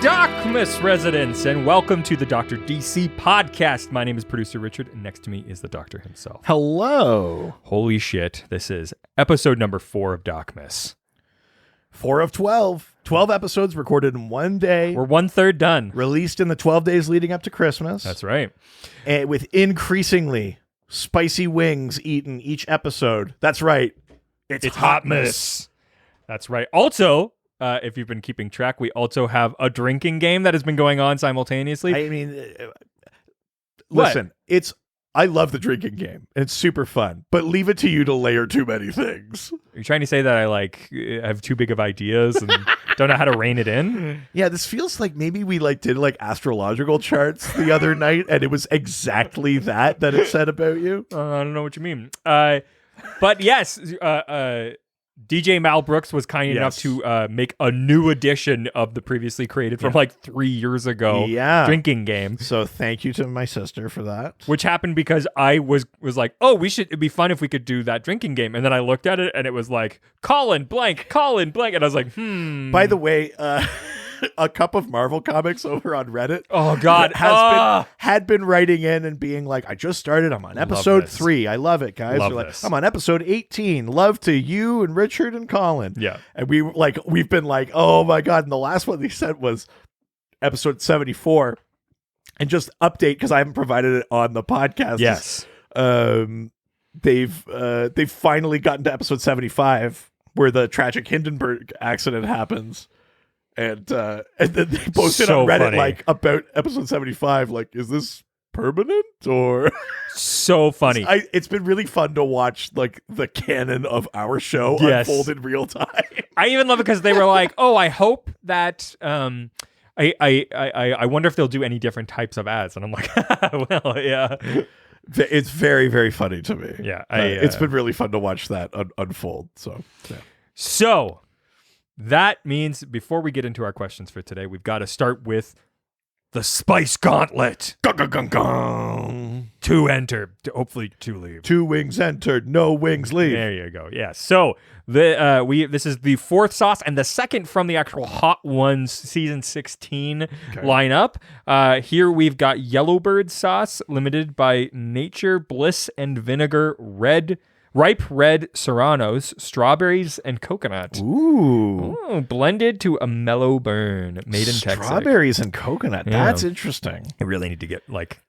DocMas residents, and welcome to the Dr. DC podcast. My name is producer Richard, and next to me is the doctor himself. Hello. Holy shit, this is episode number 4 of DocMas. 4 of 12. 12 episodes recorded in one day. We're 1/3 done. Released in the 12 days leading up to Christmas. That's right. And with increasingly spicy wings eaten each episode. That's right. It's Hotmas. That's right. Also, if you've been keeping track, we also have a drinking game that has been going on simultaneously. I mean, listen, I love the drinking game. It's super fun, but leave it to you to layer too many things. Are you trying to say that I have too big of ideas and don't know how to rein it in? Yeah, this feels like maybe we did astrological charts the other night, and it was exactly that it said about you. I don't know what you mean. But yes, DJ Mal Brooks was kind enough to make a new edition of the previously created from 3 years ago drinking game. So thank you to my sister for that. Which happened because I was like, oh, it'd be fun if we could do that drinking game. And then I looked at it and it was like, Colin blank. And I was like, By the way, a cup of Marvel comics over on Reddit. Oh God, had been writing in and being like, I just started. I'm on episode 3. I love it, guys. Love They're this. I'm on episode 18. Love to you and Richard and Colin. Yeah, and we've been like, oh my God. And the last one they sent was episode 74. And just update because I haven't provided it on the podcast. Yes, they've finally gotten to episode 75 where the tragic Hindenburg accident happens. And then they posted on Reddit funny. About episode 75, is this permanent or so funny. It's been really fun to watch the canon of our show unfold in real time. I even love it because they were like, oh, I hope that I wonder if they'll do any different types of ads. And I'm like, well, yeah. It's very, very funny to me. Yeah. It's been really fun to watch that unfold. So that means before we get into our questions for today, we've got to start with the Spice Gauntlet. Gong. 2 enter, hopefully 2 leave. 2 wings entered, no wings leave. There you go. Yeah. So this is the 4th sauce and the second from the actual Hot Ones season 16 lineup. Here we've got Yellowbird sauce, limited by Nature Bliss and Vinegar Ripe red serranos, strawberries, and coconut. Ooh. Blended to a mellow burn. Made in Texas. Strawberries and coconut. Yeah. That's interesting. I really need to get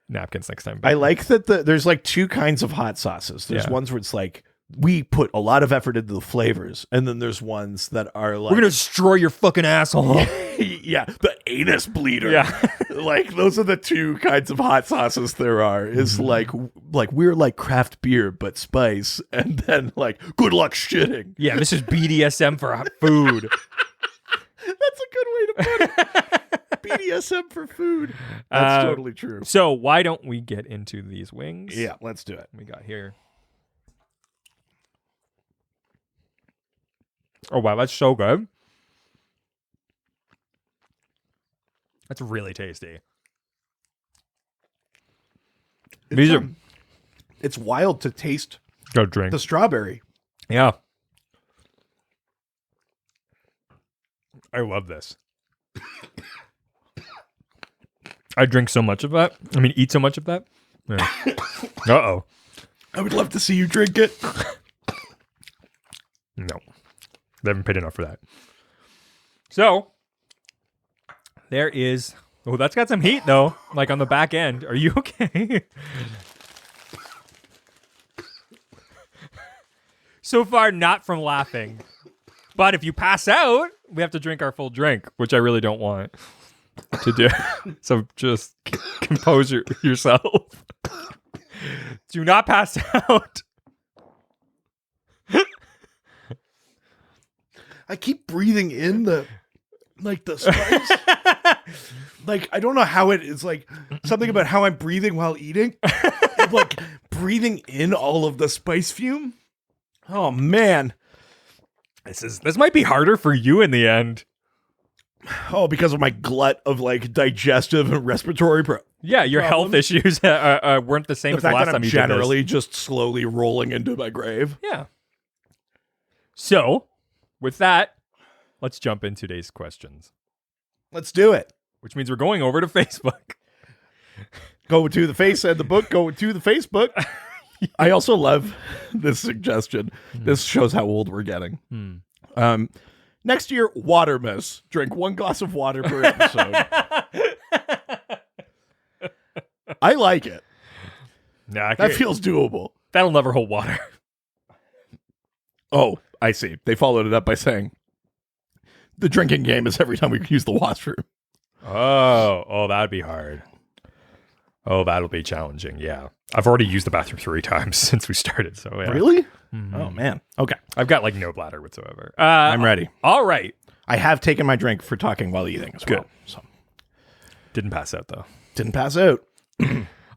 napkins next time. I like that there's 2 kinds of hot sauces. There's ones where it's we put a lot of effort into the flavors, and then there's ones that are we're gonna destroy your fucking asshole. Yeah, the anus bleeder. Yeah. Those are the 2 kinds of hot sauces there are. Is we're like craft beer but spice, and then good luck shitting. Yeah, this is BDSM for food. That's a good way to put it. BDSM for food. That's totally true. So why don't we get into these wings? Yeah, let's do it. We got here. Oh, wow, that's so good. That's really tasty. It's wild to taste Go drink. the strawberry. Yeah. I love this. I drink so much of that. I mean, eat so much of that. Yeah. Uh-oh. I would love to see you drink it. No. They haven't paid enough for that. So, there is... Oh, that's got some heat, though. On the back end. Are you okay? So far, not from laughing. But if you pass out, we have to drink our full drink, which I really don't want to do. So just compose yourself. Do not pass out. I keep breathing in the spice. I don't know how it is something about how I'm breathing while eating. I'm breathing in all of the spice fume. Oh man. This might be harder for you in the end. Oh, because of my glut of digestive and respiratory Yeah, your problems. health issues weren't the same as the last time you did this. Generally just slowly rolling into my grave. Yeah. So, with that, let's jump into today's questions. Let's do it. which means we're going over to Facebook. Go to the face and the book. Go to the Facebook. I also love this suggestion. This shows how old we're getting. Next year, Watermas. Drink 1 glass of water per episode. I like it. Nah, That feels doable. That'll never hold water. Oh, I see. They followed it up by saying, the drinking game is every time we use the washroom. Oh, that'd be hard. Oh, that'll be challenging. Yeah. I've already used the bathroom 3 times since we started. So yeah. Really? Oh, man. Okay. I've got like no bladder whatsoever. I'm ready. All right. I have taken my drink for talking while eating as well. So. Didn't pass out though. Didn't pass out.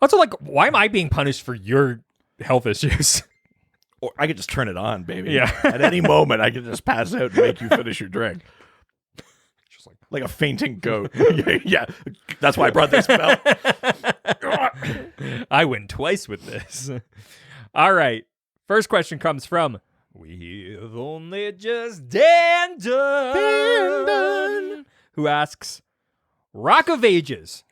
Also, like, why am I being punished for your health issues? Or I could just turn it on, baby. Yeah. At any moment, I could just pass out and make you finish your drink. Just like a fainting goat. Yeah. That's why I brought this belt. I win twice with this. All right. First question comes from We've Only Just Dandon, who asks, Rock of Ages,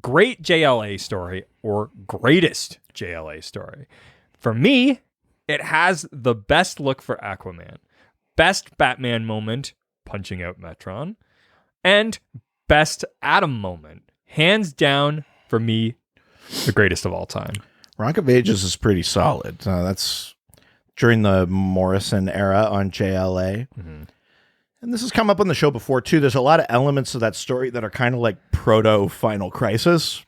great JLA story or greatest JLA story? For me, it has the best look for Aquaman, best Batman moment, punching out Metron, and best Atom moment. Hands down, for me, the greatest of all time. Rock of Ages is pretty solid. That's during the Morrison era on JLA. And this has come up on the show before, too. There's a lot of elements of that story that are kind of like proto-Final Crisis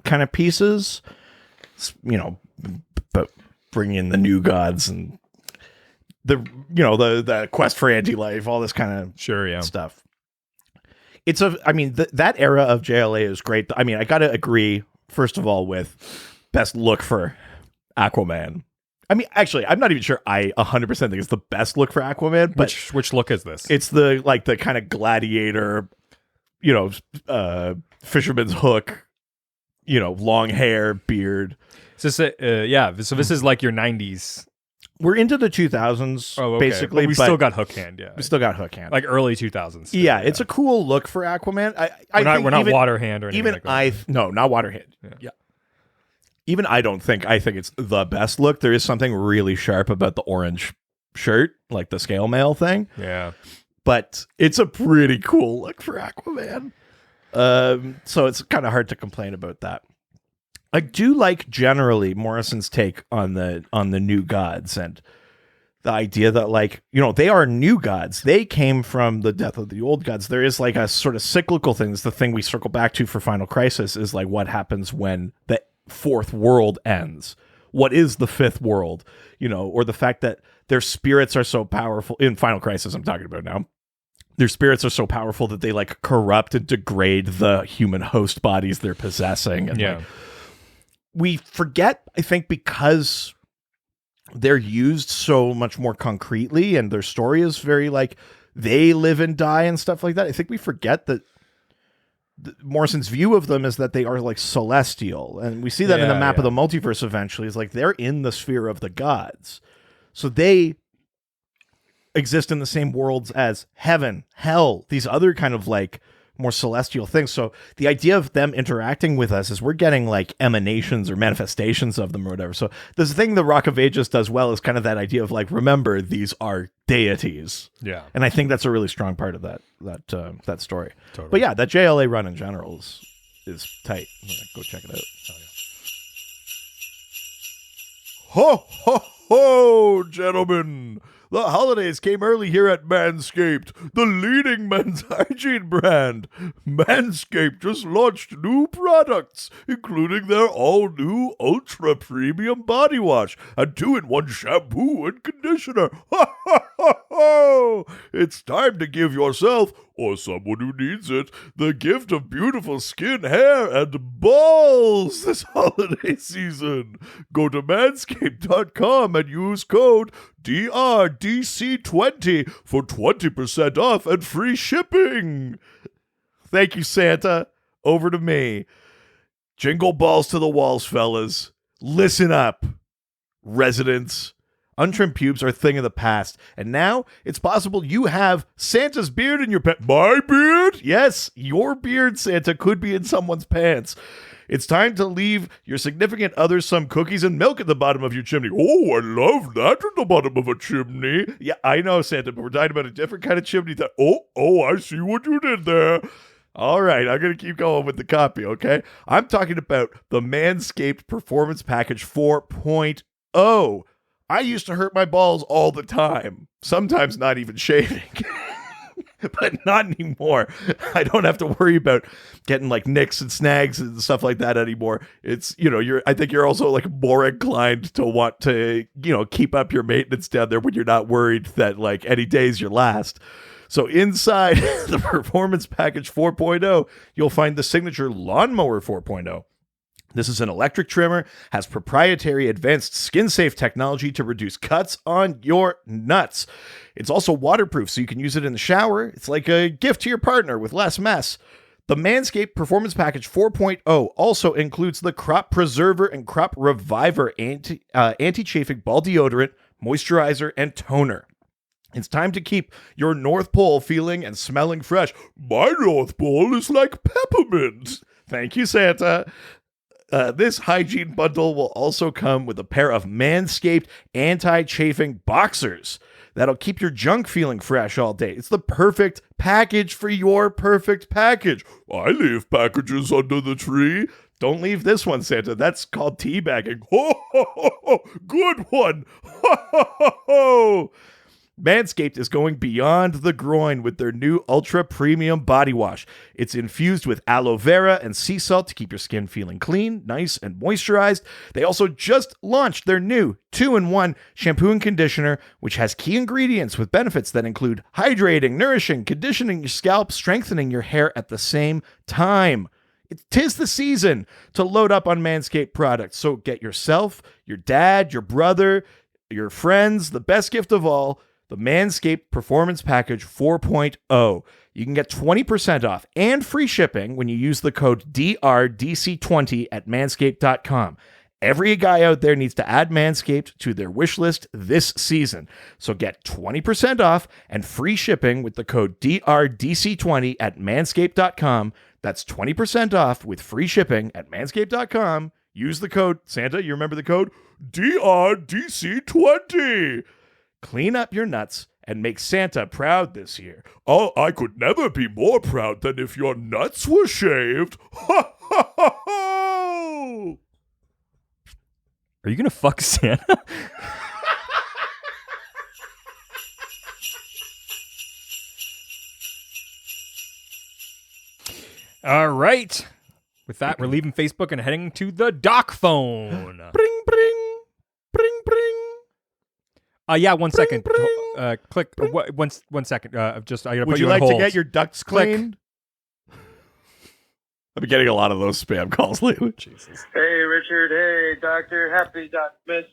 kind of pieces. You know, but bring in the new gods and the quest for anti-life, all this kind of stuff. It's that era of JLA is great. I mean, I got to agree, first of all, with best look for Aquaman. I mean, actually, I'm not even sure I 100% think it's the best look for Aquaman. But which look is this? It's the kind of gladiator, fisherman's hook, long hair, beard. So this is like your 90s. We're into the 2000s, basically. But we still got hook hand, We still got hook hand. Like early 2000s. Still, yeah, it's a cool look for Aquaman. We're not water hand or anything even like that. No, not water hand. Yeah. Even I think it's the best look. There is something really sharp about the orange shirt, like the scale mail thing. Yeah. But it's a pretty cool look for Aquaman. So it's kind of hard to complain about that. I do like generally Morrison's take on the new gods and the idea that they are new gods. They came from the death of the old gods. There is like a sort of cyclical thing. It's the thing we circle back to for Final Crisis is like what happens when the 4th world ends. What is the 5th world? Or the fact that their spirits are so powerful in Final Crisis I'm talking about now. Their spirits are so powerful that they corrupt and degrade the human host bodies they're possessing. And we forget, I think, because they're used so much more concretely and their story is very they live and die and stuff like that. I think we forget that Morrison's view of them is that they are celestial. And we see that in the map of the multiverse eventually. It's they're in the sphere of the gods. So they exist in the same worlds as heaven, hell, these other kind of more celestial things. So the idea of them interacting with us is we're getting emanations or manifestations of them or whatever. So this thing the Rock of Ages does well is kind of that idea of remember, these are deities. Yeah. And I think that's a really strong part of that story. Totally. But yeah, that JLA run in general is tight. Go check it out. Ho, ho, ho, gentlemen. The holidays came early here at Manscaped, the leading men's hygiene brand. Manscaped just launched new products, including their all-new Ultra Premium Body Wash and 2-in-1 shampoo and conditioner. Ha ha ha ha! It's time to give yourself, or someone who needs it, the gift of beautiful skin, hair, and balls this holiday season. Go to manscaped.com and use code DRDC20 for 20% off and free shipping. Thank you, Santa. Over to me. Jingle balls to the walls, fellas. Listen up, residents Untrimmed pubes are a thing of the past, and now it's possible you have Santa's beard in your pants. My beard? Yes, your beard, Santa, could be in someone's pants. It's time to leave your significant other some cookies and milk at the bottom of your chimney. Oh, I love that at the bottom of a chimney. Yeah, I know, Santa, but we're talking about a different kind of chimney. Oh, I see what you did there. All right, I'm going to keep going with the copy, okay? I'm talking about the Manscaped Performance Package 4.0. I used to hurt my balls all the time, sometimes not even shaving, but not anymore. I don't have to worry about getting like nicks and snags and stuff like that anymore. It's, I think you're also like more inclined to want to, keep up your maintenance down there when you're not worried that like any day's your last. So inside the Performance Package 4.0, you'll find the signature Lawnmower 4.0. This is an electric trimmer, has proprietary advanced skin-safe technology to reduce cuts on your nuts. It's also waterproof, so you can use it in the shower. It's like a gift to your partner with less mess. The Manscaped Performance Package 4.0 also includes the Crop Preserver and Crop Reviver anti-chafing ball deodorant, moisturizer, and toner. It's time to keep your North Pole feeling and smelling fresh. My North Pole is like peppermint. Thank you, Santa. This hygiene bundle will also come with a pair of Manscaped anti-chafing boxers that'll keep your junk feeling fresh all day. It's the perfect package for your perfect package. I leave packages under the tree. Don't leave this one, Santa. That's called teabagging. Ho, ho, ho, ho. Good one. Ho, ho, ho, ho. Manscaped is going beyond the groin with their new ultra premium body wash. It's infused with aloe vera and sea salt to keep your skin feeling clean, nice, and moisturized. They also just launched their new 2-in-1 shampoo and conditioner, which has key ingredients with benefits that include hydrating, nourishing, conditioning your scalp, strengthening your hair at the same time. Tis the season to load up on Manscaped products. So get yourself, your dad, your brother, your friends, the best gift of all, the Manscaped Performance Package 4.0. You can get 20% off and free shipping when you use the code DRDC20 at manscaped.com. Every guy out there needs to add Manscaped to their wish list this season. So get 20% off and free shipping with the code DRDC20 at manscaped.com. That's 20% off with free shipping at manscaped.com. Use the code, Santa, you remember the code? DRDC20. Clean up your nuts and make Santa proud this year. Oh, I could never be more proud than if your nuts were shaved. Ha ha ha ha! Are you gonna fuck Santa? All right. With that, we're leaving Facebook and heading to the doc phone. Bring, bring, bring, bring. Yeah, 1 second. Bring. Click. One second. Just I gotta Would put you on like hold. to get your ducts Click. cleaned? I've been getting a lot of those spam calls lately. Jesus. Hey, Richard. Hey, Doctor. Happy DocMas.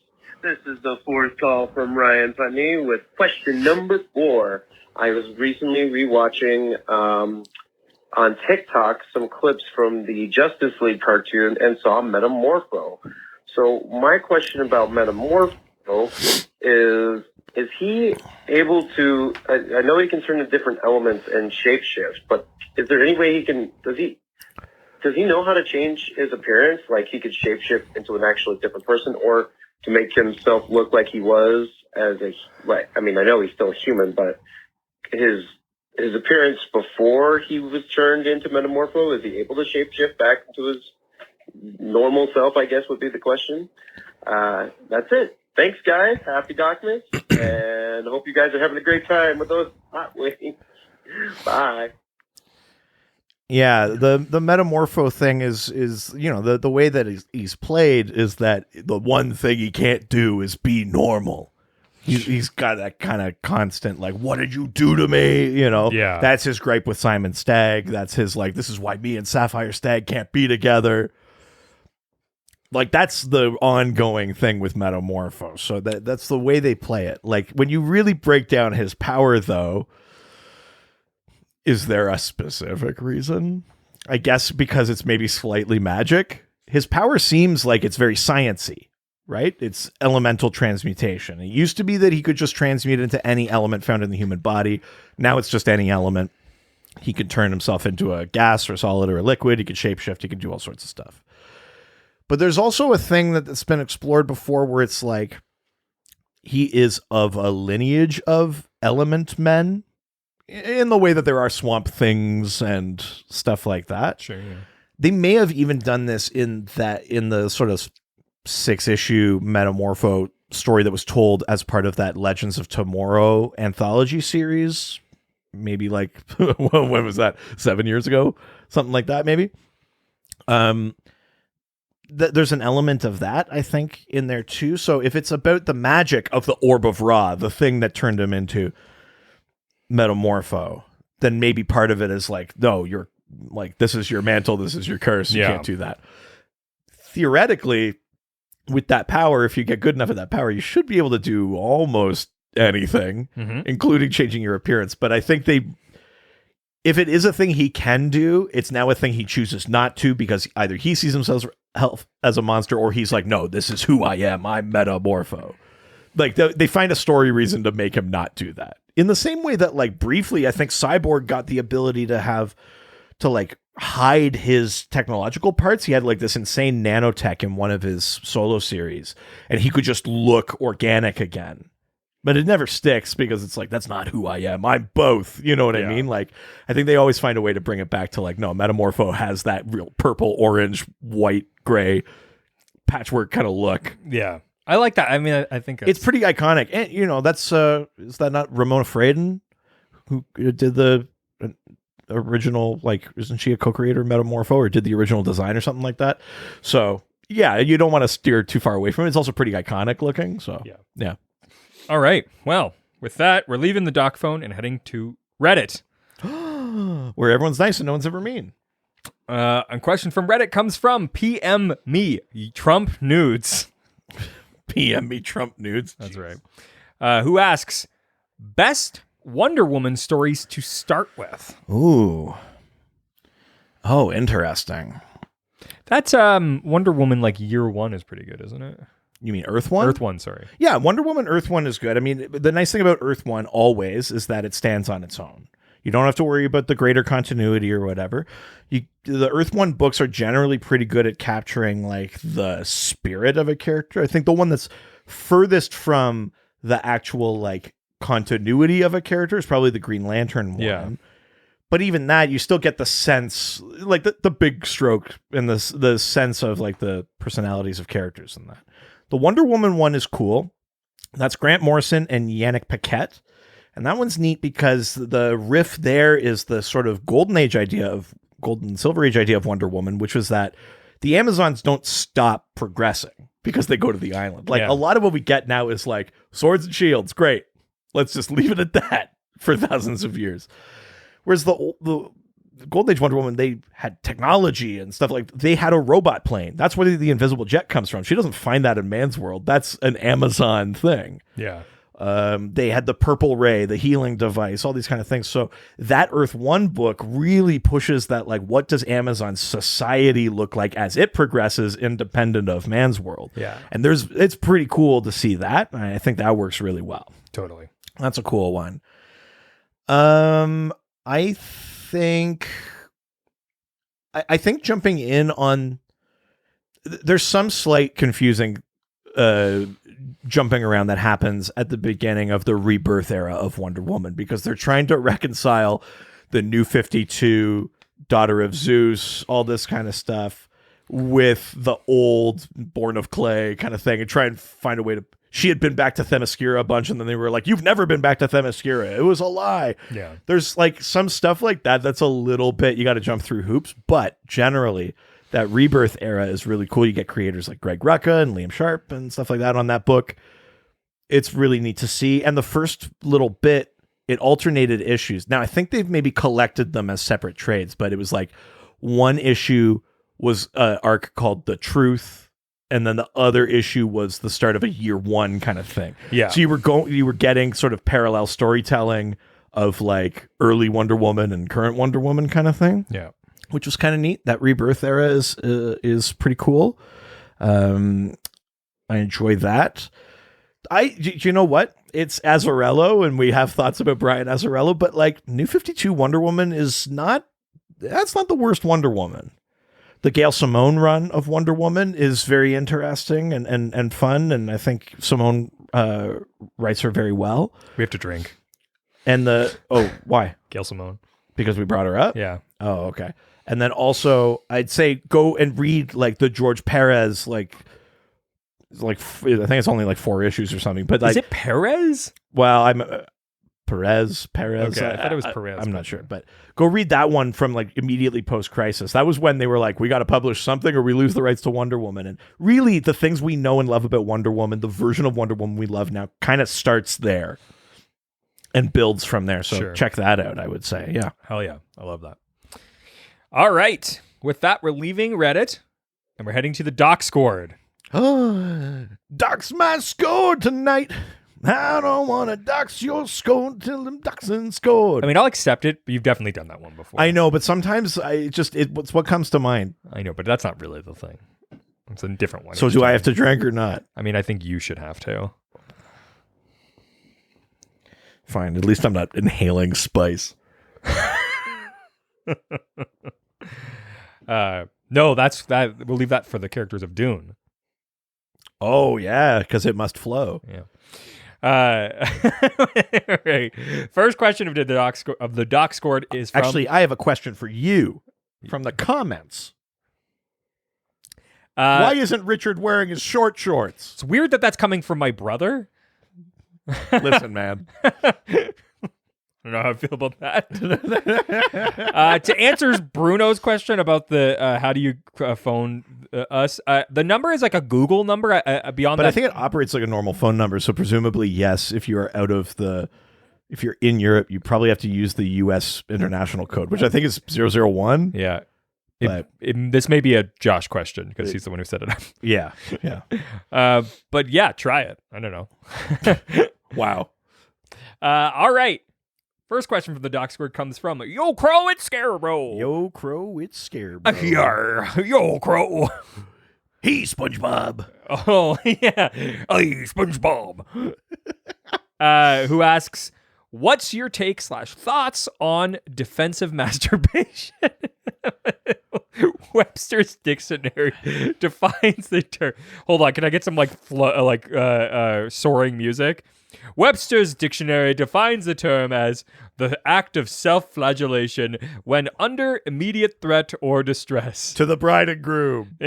This is the fourth call from Ryan Putney with question number 4. I was recently rewatching on TikTok some clips from the Justice League cartoon and saw Metamorpho. So my question about Metamorpho is he able to, I know he can turn to different elements and shapeshift, but is there any way he can, does he know how to change his appearance? Like he could shapeshift into an actually different person, or to make himself look like he was as a, like, I mean, I know he's still human, but his appearance before he was turned into Metamorpho, is he able to shapeshift back into his normal self, I guess would be the question. That's it. Thanks, guys. Happy DocMas, and hope you guys are having a great time with those hot wings. Bye. Yeah, the Metamorpho thing is the way that he's played is that the one thing he can't do is be normal. He's got that kind of constant, like, what did you do to me? Yeah. That's his gripe with Simon Stagg. That's his, like, this is why me and Sapphire Stagg can't be together. Like, that's the ongoing thing with Metamorpho. So that's the way they play it. Like, when you really break down his power, though, is there a specific reason? I guess because it's maybe slightly magic. His power seems like it's very science-y. right? It's elemental transmutation. It used to be that he could just transmute into any element found in the human body. Now it's just any element. He could turn himself into a gas or a solid or a liquid. He could shapeshift. He could do all sorts of stuff. But there's also a thing that's been explored before where it's like he is of a lineage of element men in the way that there are swamp things and stuff like that. Sure, yeah. They may have even done this in the sort of 6-issue Metamorpho story that was told as part of that Legends of Tomorrow anthology series. Maybe like, when was that? 7 years ago? Something like that, maybe. There's an element of that, I think, in there too. So if it's about the magic of the Orb of Ra, the thing that turned him into Metamorpho, then maybe part of it is like, no, you're like, this is your mantle, this is your curse, you can't do that. Theoretically, with that power, if you get good enough at that power, you should be able to do almost anything, including changing your appearance. But I think if it is a thing he can do, it's now a thing he chooses not to, because either he sees himself as a monster, or he's like, no, this is who I am. I'm Metamorpho. Like they find a story reason to make him not do that. In the same way that, like, briefly, I think Cyborg got the ability to like hide his technological parts. He had like this insane nanotech in one of his solo series, and he could just look organic again. But it never sticks because it's like, that's not who I am. I'm both. You know what I mean? Like, I think they always find a way to bring it back to like, no, Metamorpho has that real purple, orange, white, gray patchwork kind of look. Yeah. I like that. I mean, I think it's pretty iconic. And, you know, that's, is that not Ramona Fradon who did the original, like, isn't she a co-creator of Metamorpho, or did the original design or something like that? So, yeah, you don't want to steer too far away from it. It's also pretty iconic looking. So, yeah. All right. Well, with that, we're leaving the doc phone and heading to Reddit, where everyone's nice and no one's ever mean. A question from Reddit comes from PM Me Trump Nudes. PM Me Trump Nudes. That's right. Who asks, best Wonder Woman stories to start with? Ooh. Oh, interesting. That's Wonder Woman, like, year one is pretty good, isn't it? You mean Earth One? Earth One, sorry. Yeah, Wonder Woman Earth One is good. I mean, the nice thing about Earth One always is that it stands on its own. You don't have to worry about the greater continuity or whatever. The Earth One books are generally pretty good at capturing like the spirit of a character. I think the one that's furthest from the actual like continuity of a character is probably the Green Lantern one. Yeah. But even that, you still get the sense, like the big stroke and the sense of like the personalities of characters in that. The Wonder Woman one is cool. That's Grant Morrison and Yannick Paquette. And that one's neat because the riff there is the sort of Golden Silver Age idea of Wonder Woman, which was that the Amazons don't stop progressing because they go to the island. Like a lot of what we get now is like swords and shields. Great. Let's just leave it at that for thousands of years. Whereas the Golden Age Wonder Woman, they had technology and stuff like they had a robot plane. That's where the invisible jet comes from. She doesn't find that in man's world. That's an Amazon thing. Yeah. They had the purple ray, the healing device, all these kind of things. So that Earth One book really pushes that, like, what does Amazon's society look like as it progresses independent of man's world? Yeah. And it's pretty cool to see that. I think that works really well. Totally. That's a cool one. I think jumping in on, there's some slight confusing jumping around that happens at the beginning of the rebirth era of Wonder Woman, because they're trying to reconcile the New 52, Daughter of Zeus, all this kind of stuff with the old Born of Clay kind of thing, and try and find a way to. She had been back to Themyscira a bunch, and then they were like, "You've never been back to Themyscira. It was a lie." Yeah. There's like some stuff like that that's a little bit, you got to jump through hoops, but generally that rebirth era is really cool. You get creators like Greg Rucka and Liam Sharp and stuff like that on that book. It's really neat to see. And the first little bit, it alternated issues. Now, I think they've maybe collected them as separate trades, but it was like one issue was an arc called The Truth, and then the other issue was the start of a year one kind of thing. Yeah. So you were getting sort of parallel storytelling of like early Wonder Woman and current Wonder Woman kind of thing. Yeah. Which was kind of neat. That rebirth era is pretty cool. I enjoy that. You know what? It's Azzarello, and we have thoughts about Brian Azzarello, but like New 52 Wonder Woman that's not the worst Wonder Woman. The Gail Simone run of Wonder Woman is very interesting and fun, and I think Simone writes her very well. We have to drink. And why? Gail Simone. Because we brought her up? Yeah. Oh, okay. And then also, I'd say go and read like the George Perez, I think it's only like 4 issues or something. But like, is it Perez? Well, I'm Perez. Okay, I thought it was Perez. I'm not sure, but go read that one from like immediately post-crisis. That was when they were like, we got to publish something or we lose the rights to Wonder Woman. And really, the things we know and love about Wonder Woman, the version of Wonder Woman we love now, kind of starts there and builds from there. So check that out, I would say. Yeah. Hell yeah. I love that. All right. With that, we're leaving Reddit and we're heading to the DocScored. Docs my score tonight. I don't want to dox your score till them doxing scored. I mean, I'll accept it, but you've definitely done that one before. I know, but sometimes it's what comes to mind. I know, but that's not really the thing. It's a different one. So do I have to drink or not? I mean, I think you should have to. Fine. At least I'm not inhaling spice. No, that's that. We'll leave that for the characters of Dune. Oh yeah, because it must flow. Yeah. Right. First question of the DocScored is from... Actually, I have a question for you from the comments. Why isn't Richard wearing his short shorts? It's weird that that's coming from my brother. Listen, man. I don't know how I feel about that. To answer Bruno's question about the how do you phone us, the number is like a Google number. Beyond but that, I think it operates like a normal phone number. So presumably, yes, if you're if you're in Europe, you probably have to use the U.S. international code, which I think is 001. Yeah. This may be a Josh question because he's the one who set it up. Yeah. Yeah. But yeah, try it. I don't know. Wow. All right. First question from the DocScored comes from Yo Crow, it's Scarecrow. Yo Crow, it's Scarecrow. Yarr, Yo Crow. Hey, SpongeBob. Oh yeah, hey SpongeBob. Who asks, "What's your take / thoughts on defensive masturbation?" Webster's dictionary defines the term. Hold on, can I get some soaring music? Webster's dictionary defines the term as the act of self-flagellation when under immediate threat or distress. To the bride and groom.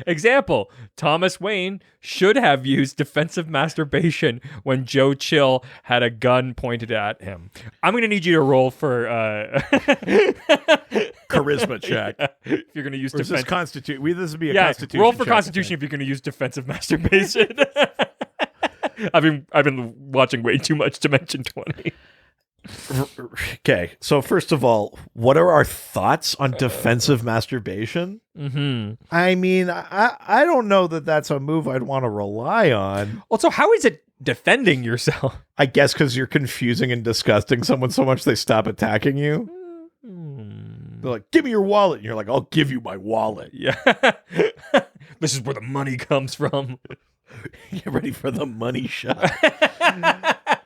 Example, Thomas Wayne should have used defensive masturbation when Joe Chill had a gun pointed at him. I'm going to need you to roll for... charisma check. If you're going to use defensive... This would be a constitution roll for check, constitution if you're going to use defensive masturbation. I've been watching way too much to mention 20. Okay, so first of all, what are our thoughts on defensive masturbation? Mm-hmm. I mean, I don't know that that's a move I'd want to rely on. Also, how is it defending yourself? I guess because you're confusing and disgusting someone so much they stop attacking you. They're like, give me your wallet. And you're like, I'll give you my wallet. Yeah. This is where the money comes from. Get ready for the money shot.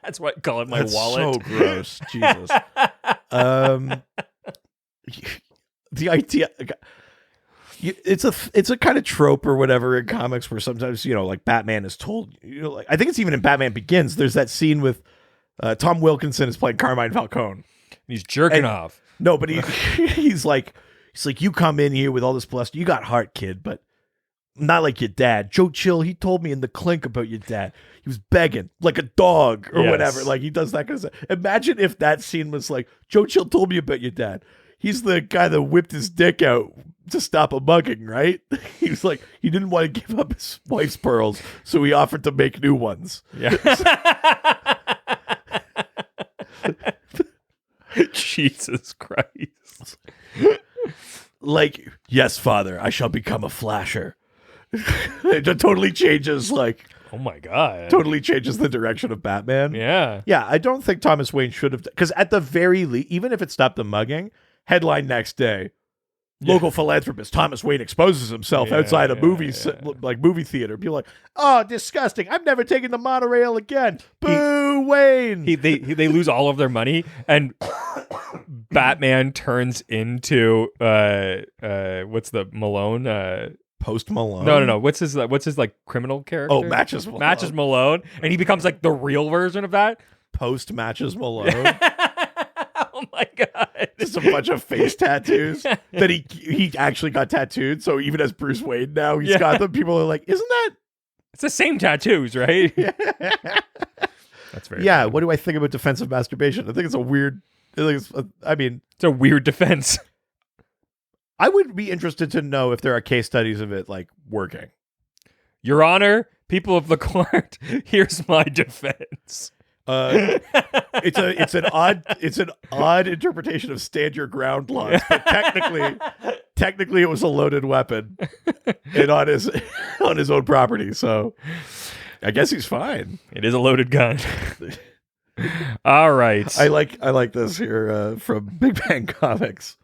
That's what I call it, my wallet. So gross. Jesus. The idea... It's a kind of trope or whatever in comics where sometimes, like Batman is told, I think it's even in Batman Begins, there's that scene with Tom Wilkinson is playing Carmine Falcone. He's jerking off. No, but he's like, you come in here with all this bluster. You got heart, kid, but not like your dad. Joe Chill, he told me in the clink about your dad. He was begging like a dog or whatever. Like he does that kind of stuff. Imagine if that scene was like, Joe Chill told me about your dad. He's the guy that whipped his dick out to stop a mugging, right? He was like, he didn't want to give up his wife's pearls, so he offered to make new ones. Yeah. Jesus Christ. Like, yes, father, I shall become a flasher. It totally changes, oh my God. Totally changes the direction of Batman. Yeah. Yeah, I don't think Thomas Wayne should have, because at the very least, even if it stopped the mugging, headline next day, local philanthropist Thomas Wayne exposes himself outside a movie theater. People are like, oh, disgusting! I'm never taking the monorail again. Boo, Wayne. They lose all of their money, and Batman turns into what's the Malone? Post Malone. No. What's his like criminal character? Oh, Matches Malone. Matches Malone, and he becomes like the real version of that. Post Matches Malone. Oh my god! Just a bunch of face tattoos that he actually got tattooed. So even as Bruce Wayne now, he's got them. People are like, isn't that? It's the same tattoos, right? That's very funny. What do I think about defensive masturbation? I think it's a weird. It's a weird defense. I would be interested to know if there are case studies of it like working. Your Honor, people of the court, here's my defense. It's an odd interpretation of stand your ground laws, but technically it was a loaded weapon and on his own property. So I guess he's fine. It is a loaded gun. All right. I like this here from Big Bang Comics.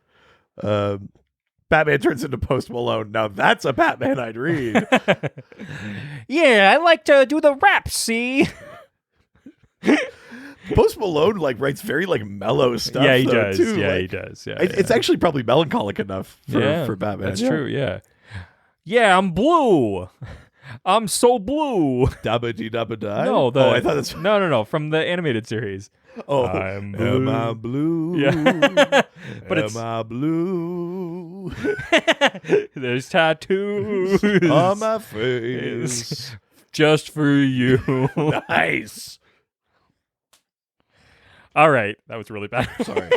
Batman turns into Post Malone. Now that's a Batman I'd read. Yeah, I like to do the rap, see? Post Malone writes very mellow stuff. Yeah, he does. Too. Yeah, he does. Yeah, it's actually probably melancholic enough for Batman. That's true. Yeah. Yeah, I'm blue. I'm so blue. Dabba dee dabba die. No, I thought that's no from the animated series. Oh, I'm blue. Am I blue? Yeah, but am I blue? There's tattoos on my face just for you. Nice. All right, that was really bad. Sorry.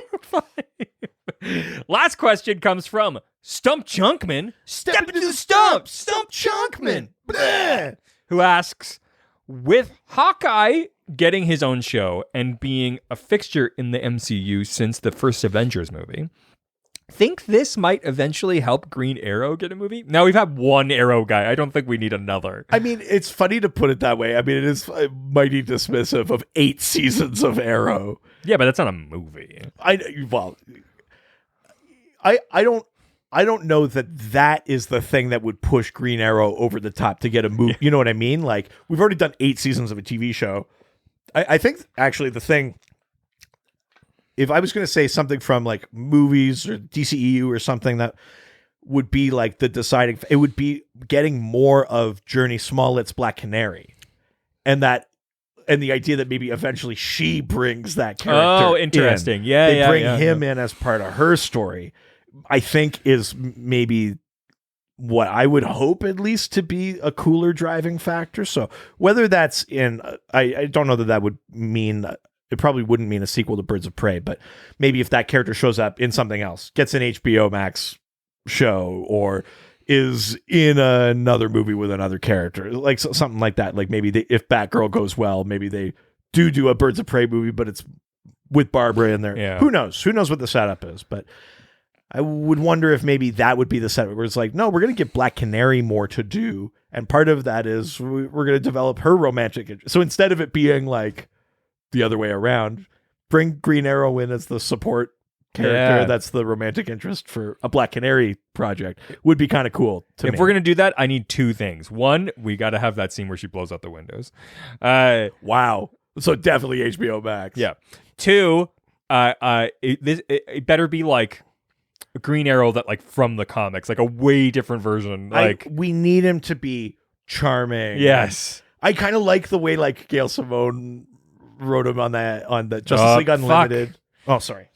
Last question comes from Stump Chunkman. Step into the stump Chunkman. Bleh. Who asks, with Hawkeye getting his own show and being a fixture in the MCU since the first Avengers movie, think this might eventually help Green Arrow get a movie? Now, we've had one Arrow guy. I don't think we need another. I mean, it's funny to put it that way. I mean, it is mighty dismissive of 8 seasons of Arrow. Yeah, but that's not a movie. I don't know that is the thing that would push Green Arrow over the top to get a movie. Yeah. You know what I mean? Like, we've already done 8 seasons of a TV show. I think actually the thing, if I was going to say something from movies or DCEU or something that would be the deciding, it would be getting more of Journey Smollett's Black Canary, and the idea that maybe eventually she brings that character. Oh, interesting. In. Yeah, they bring him in as part of her story. I think is maybe what I would hope at least to be a cooler driving factor. So whether that's in, I don't know that would mean, it probably wouldn't mean a sequel to Birds of Prey, but maybe if that character shows up in something else, gets an HBO Max show, or is in another movie with another character, something like that. Maybe if Batgirl goes well, maybe they do a Birds of Prey movie, but it's with Barbara in there. Yeah. Who knows? Who knows what the setup is? But I would wonder if maybe that would be the setup where it's no, we're going to give Black Canary more to do. And part of that is we're going to develop her romantic interest. So instead of it being the other way around, bring Green Arrow in as the support character. That's the romantic interest for a Black Canary project. Would be kind of cool to me. If we're going to do that, I need 2 things. One, we got to have that scene where she blows out the windows. Wow. So definitely HBO Max. Yeah. 2, it better be a Green Arrow that from the comics, a way different version. We need him to be charming. Yes. I kind of like the way Gail Simone wrote him on the Justice League Unlimited. Fuck. Oh, sorry.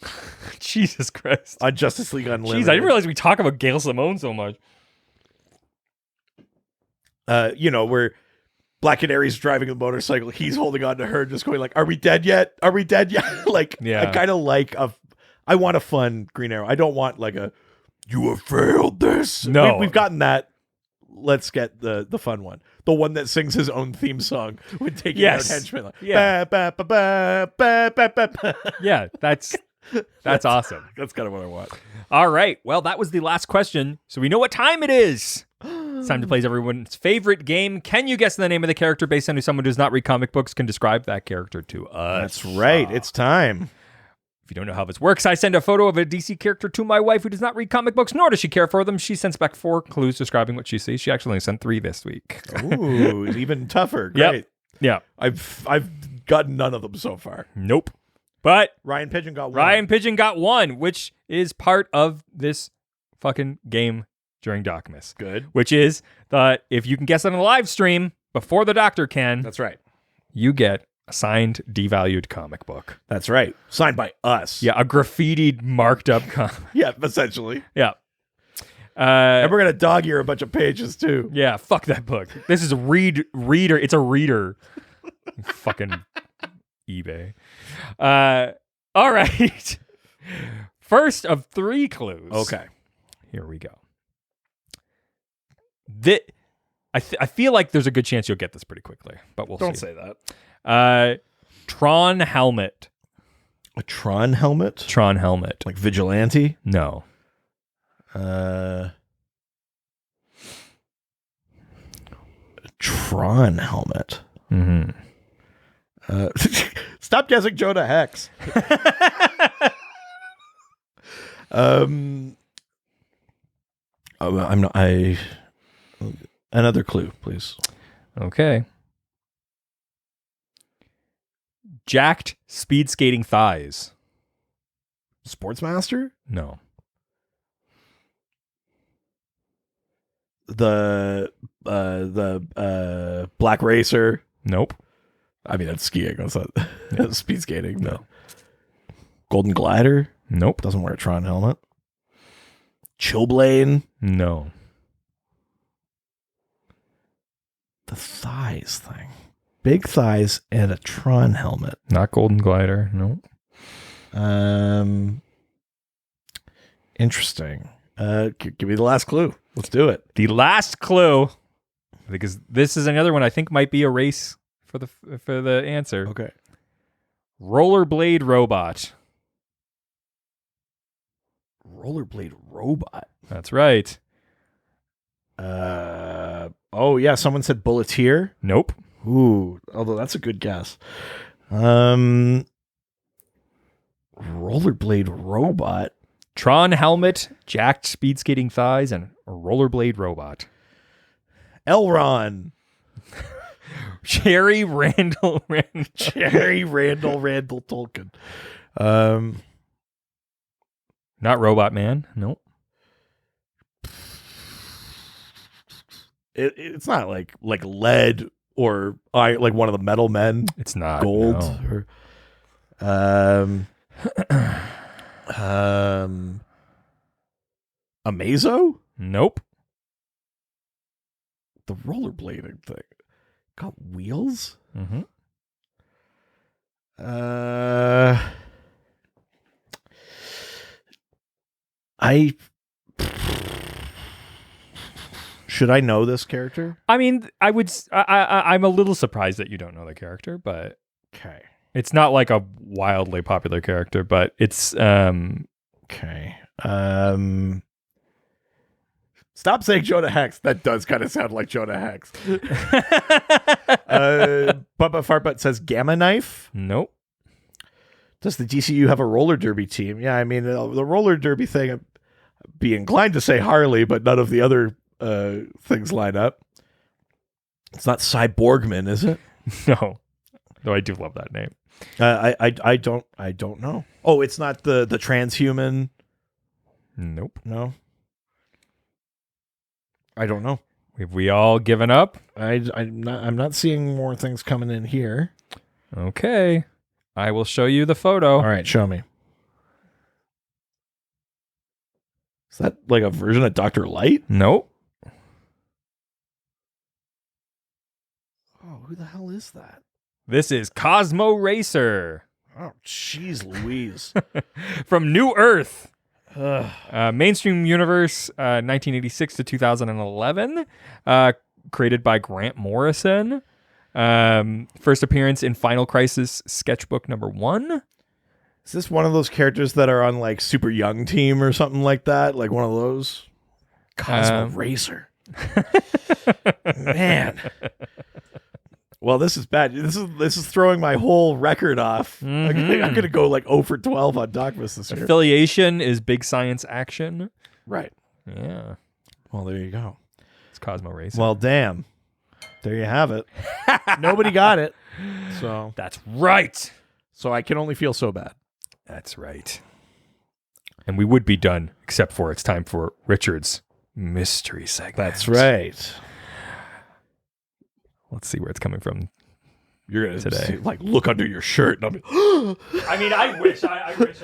Jesus Christ. On Justice League Unlimited. Jeez, I didn't realize we talk about Gail Simone so much. Where Black Canary's driving a motorcycle, he's holding on to her, just going are we dead yet? Are we dead yet? I kind of I want a fun Green Arrow. I don't want you have failed this. No. We've gotten that. Let's get the fun one. The one that sings his own theme song when taking out henchmen. Yeah. Ba, ba, ba, ba, ba, ba, ba. Yeah, that's awesome. That's kind of what I want. All right. Well, that was the last question, so we know what time it is. It's time to play everyone's favorite game. Can you guess the name of the character based on who someone who does not read comic books can describe that character to us? That's right. It's time. If you don't know how this works, I send a photo of a DC character to my wife who does not read comic books, nor does she care for them. She sends back 4 clues describing what she sees. She actually only sent 3 this week. Ooh, even tougher. Yep. Great. Yeah. I've gotten none of them so far. Nope. But Ryan Pigeon got one. Ryan Pigeon got 1, which is part of this fucking game during DocMas. Good. Which is that if you can guess on a live stream before the doctor can, That's right. you get a signed, devalued comic book. That's right. Signed by us. Yeah, a graffitied, marked up comic. Yeah, essentially. Yeah. And we're going to dog ear a bunch of pages too. Yeah, fuck that book. This is a reader. It's a reader. Fucking eBay. All right. First of 3 clues. Okay. Here we go. I feel like there's a good chance you'll get this pretty quickly, but we'll Don't see. say that. Tron helmet. A Tron helmet? Tron helmet. Like Vigilante? No. A Tron helmet. Mm-hmm. Stop guessing Jonah Hex. I'm not. Another clue, please. Okay. Jacked speed skating thighs. Sportsmaster? No. The Black Racer. Nope. I mean, that's skiing. That's not speed skating. No. Golden Glider. Nope. Doesn't wear a Tron helmet. Chillblade. No. The thighs thing. Big thighs and a Tron helmet. Not Golden Glider. Nope. Interesting. Give me the last clue. Let's do it. The last clue, because this is another one I think might be a race for the answer. Okay. Rollerblade robot. Rollerblade robot. That's right. Oh yeah, someone said Bulleteer. Nope. Ooh, although that's a good guess. Rollerblade robot. Tron helmet, jacked speed skating thighs, and a rollerblade robot. Elron. Cherry Randall Jerry Randall Tolkien. Not Robot Man. Nope. It's not like lead or like one of the metal men. It's not. Gold. No. Or, Amazo? Nope. The rollerblading thing. Got wheels? Mm-hmm. Should I know this character? I mean, I'm a little surprised that you don't know the character, but Okay. it's not like a wildly popular character, but it's Okay. Stop saying Jonah Hex. That does kind of sound like Jonah Hex. Bubba Fartbutt says Gamma Knife. Nope. Does the DCU have a roller derby team? Yeah, I mean, the roller derby thing, I'd be inclined to say Harley, but none of the other things line up. It's not Cyborgman, is it? No. Though I do love that name. I don't know. Oh, it's not the transhuman. Nope. No, I don't know. Have we all given up? I'm not seeing more things coming in here. Okay. I will show you the photo. All right, show me. Is that like a version of Dr. Light? Nope. Oh, who the hell is that? This is Cosmo Racer Oh, jeez Louise. from New Earth. Mainstream Universe, 1986 to 2011. Created by Grant Morrison. First appearance in Final Crisis Sketchbook #1. Is this one of those characters that are on like Super Young Team or something like that? Like one of those? Cosmo Racer. Man. Well, this is bad. This is throwing my whole record off. Mm-hmm. I'm gonna go like 0 for 12 on DocMas this year. Affiliation is big science action. Right. Yeah. Well, there you go. It's Cosmo Racing. Well, damn. There you have it. Nobody got it. So that's right. I can only feel so bad. That's right. And we would be done, except for it's time for Richard's mystery segment. That's right. Let's see where it's coming from. You're gonna today. see, like look under your shirt and I'll be I mean, I wish I could.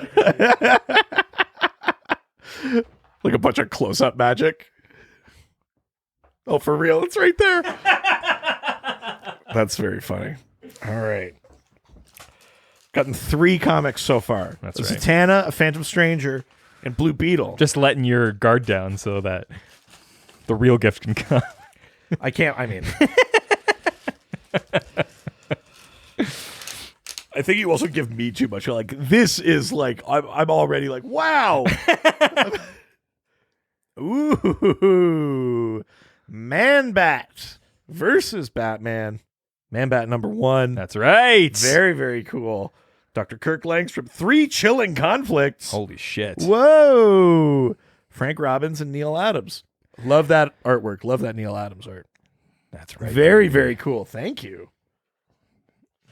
like a bunch of close-up magic. Oh, for real? It's right there. That's very funny. All right. Gotten 3 comics so far. That's There's right. Zatanna, A Phantom Stranger, and Blue Beetle. Just letting your guard down so that the real gift can come. I can't. I mean, I think you also give me too much. You're like, this is like, I'm already like, wow. Ooh, Man-Bat versus Batman. Man-Bat #1. That's right. Very, very cool. Dr. Kirk Langstrom. 3 chilling conflicts. Holy shit. Whoa. Frank Robbins and Neil Adams. Love that artwork. Love that Neil Adams art. That's right. Very, very cool. Thank you.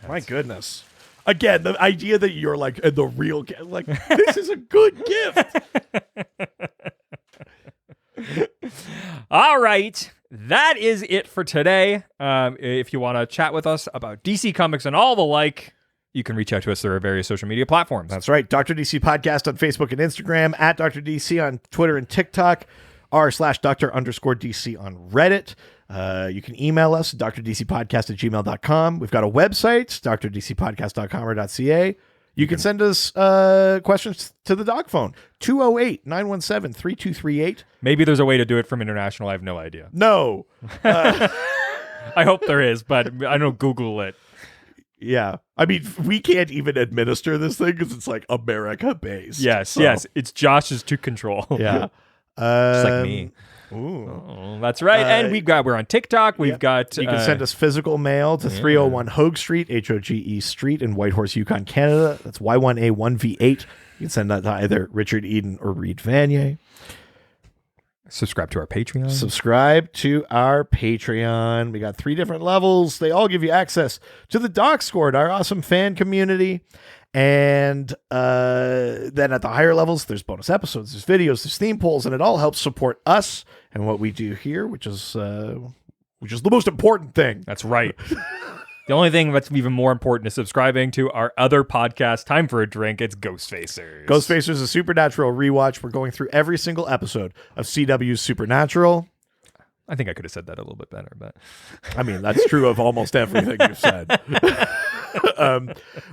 My goodness. Again, the idea that you're like the real like this is a good gift. All right. That is it for today. If you want to chat with us about DC Comics and all the like, you can reach out to us through our various social media platforms. That's right. Dr. DC Podcast on Facebook and Instagram, at Dr. DC on Twitter and TikTok, r/Dr_DC on Reddit. You can email us, drdcpodcast@gmail.com. We've got a website, drdcpodcast.com or .ca. You can send us questions to the doc phone, 208-917-3238. Maybe there's a way to do it from international. I have no idea. No. I hope there is, but I don't Google it. Yeah. I mean, we can't even administer this thing because it's like America-based. Yes, So, yes. It's Josh's to control. Yeah. Just like me. Ooh. Oh, that's right. And we're on TikTok. We've got... You can send us physical mail to 301 Hogue Street, Hoge Street in Whitehorse, Yukon, Canada. That's Y1A1V8. You can send that to either Richard Eden or Reed Vanier. Subscribe to our Patreon. Subscribe to our Patreon. We got 3 different levels. They all give you access to the Doc Squad, our awesome fan community. And then at the higher levels, there's bonus episodes, there's videos, there's theme polls, and it all helps support us and what we do here, which is the most important thing. That's right. The only thing that's even more important is subscribing to our other podcast, Time for a Drink. It's Ghostfacers. Ghostfacers is a Supernatural rewatch. We're going through every single episode of CW's Supernatural. I think I could have said that a little bit better, but I mean, that's true of almost everything you've said.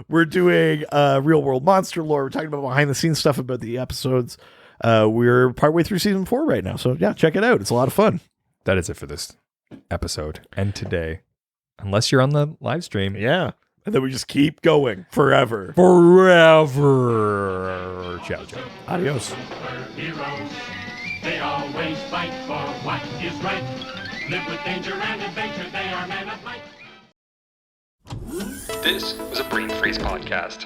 We're doing real world monster lore. We're talking about behind the scenes stuff about the episodes. We're partway through season 4 right now. So yeah, check it out. It's a lot of fun. that is it for this episode and today. Unless you're on the live stream. Yeah. And then we just keep going forever. Forever. Ciao, ciao. Adios. Heroes, they always fight for what is right. Live with danger and adventure, they are men of might. This was a Brain Freeze podcast.